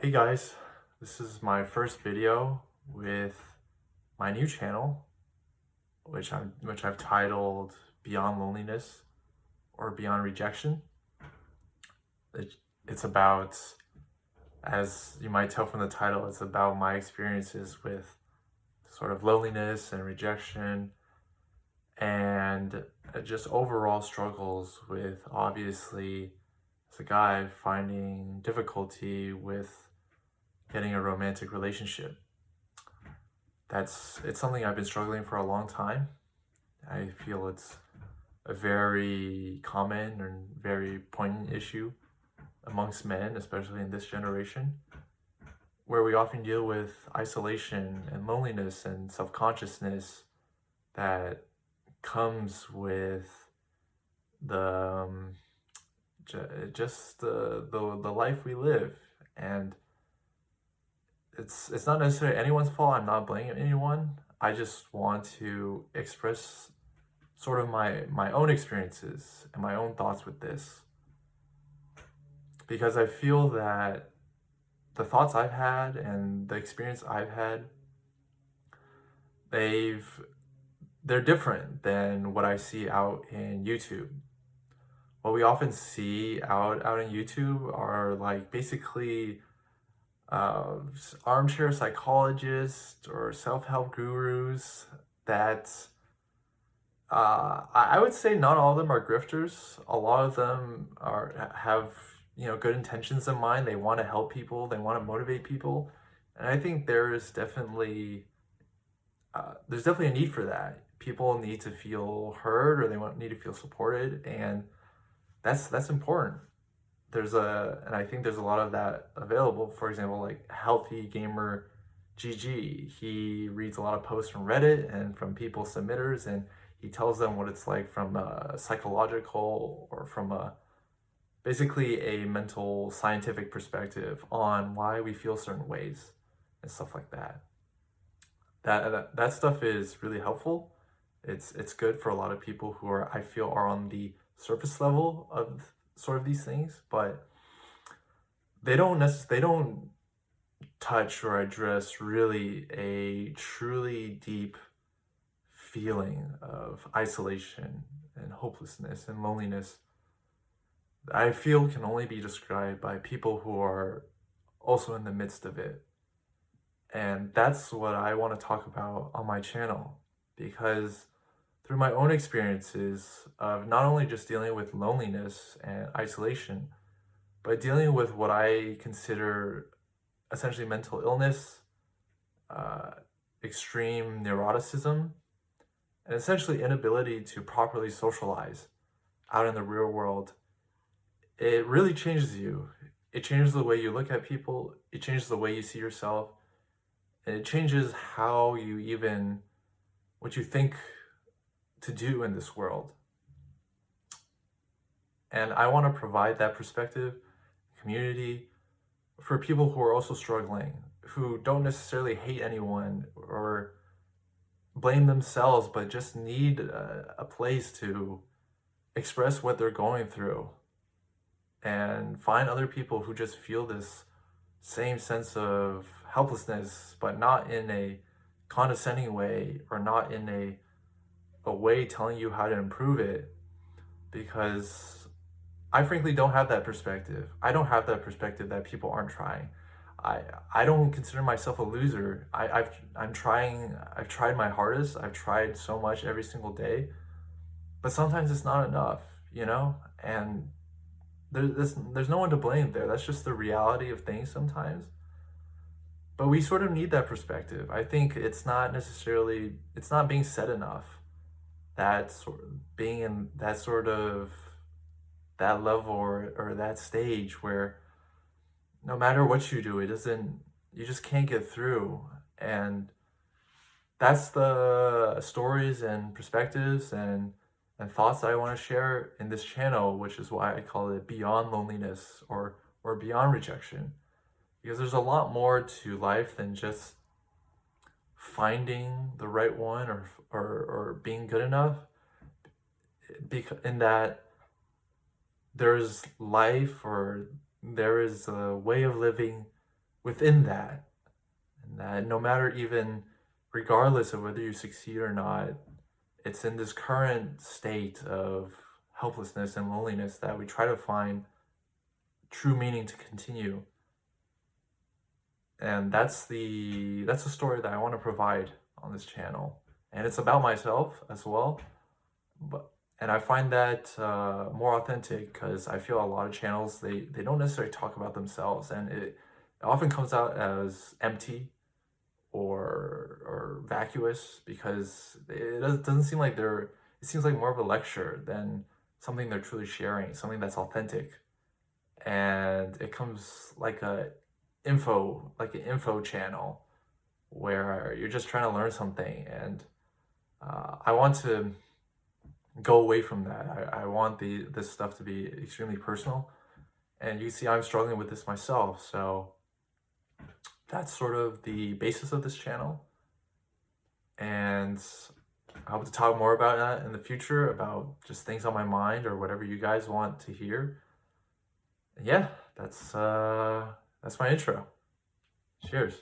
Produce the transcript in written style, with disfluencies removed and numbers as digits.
Hey guys, this is my first video with my new channel, which I've titled Beyond Loneliness or Beyond Rejection. It, it's about, as you might tell from the title, it's about my experiences with sort of loneliness and rejection and just overall struggles with, obviously, as a guy, finding difficulty with getting a romantic relationship. It's something I've been struggling for a long time. I feel it's a very common and very poignant issue amongst men, especially in this generation, where we often deal with isolation and loneliness and self-consciousness that comes with the just the life we live. And it's not necessarily anyone's fault. I'm not blaming anyone. I just want to express sort of my own experiences and my own thoughts with this, because I feel that the thoughts I've had and the experience I've had, they've they're different than what I see out in YouTube. What we often see out in YouTube are like basically uh, armchair psychologists or self-help gurus that I would say not all of them are grifters. A lot of them have good intentions in mind. They want to help people. They want to motivate people, and I think there's definitely a need for that. People need to feel heard, or need to feel supported, and that's important. And I think there's a lot of that available. For example, like Healthy Gamer GG, he reads a lot of posts from Reddit and from people submitters, and he tells them what it's like from a psychological or from a basically a mental scientific perspective on why we feel certain ways and stuff like that. That stuff is really helpful. It's good for a lot of people who I feel are on the surface level of sort of these things, but they don't touch or address really a truly deep feeling of isolation and hopelessness and loneliness that I feel can only be described by people who are also in the midst of it. And that's what I want to talk about on my channel, because through my own experiences of not only just dealing with loneliness and isolation, but dealing with what I consider essentially mental illness, uh, extreme neuroticism, and essentially inability to properly socialize out in the real world, it really changes you. It changes the way you look at people, it changes the way you see yourself, and it changes what you think to do in this world. And I want to provide that perspective, community, for people who are also struggling, who don't necessarily hate anyone or blame themselves, but just need a place to express what they're going through and find other people who just feel this same sense of helplessness, but not in a condescending way or not in a way telling you how to improve it. Because I frankly don't have that perspective. I don't have that perspective that people aren't trying. I I don't consider myself a loser. I'm trying. I've tried my hardest. I've tried so much every single day, but sometimes it's not enough, And there's no one to blame there. That's just the reality of things sometimes. But we sort of need that perspective. I think it's not being said enough. That sort of being in that sort of that level or that stage where no matter what you do, you just can't get through. And that's the stories and perspectives and thoughts that I want to share in this channel, which is why I call it Beyond Loneliness or Beyond Rejection. Because there's a lot more to life than just finding the right one or being good enough. In that there's life, or there is a way of living within that, and that no matter, even regardless of whether you succeed or not, it's in this current state of helplessness and loneliness that we try to find true meaning to continue. And that's the story that I want to provide on this channel, and it's about myself as well. But and I find that more authentic, because I feel a lot of channels, they don't necessarily talk about themselves, and it often comes out as empty or vacuous, because doesn't seem like they're, it seems like more of a lecture than something they're truly sharing, something that's authentic. And it comes like an info channel where you're just trying to learn something. And I want to go away from that. I want this stuff to be extremely personal, and you see I'm struggling with this myself. So that's sort of the basis of this channel, and I hope to talk more about that in the future, about just things on my mind or whatever you guys want to hear. And yeah, that's my intro. Cheers.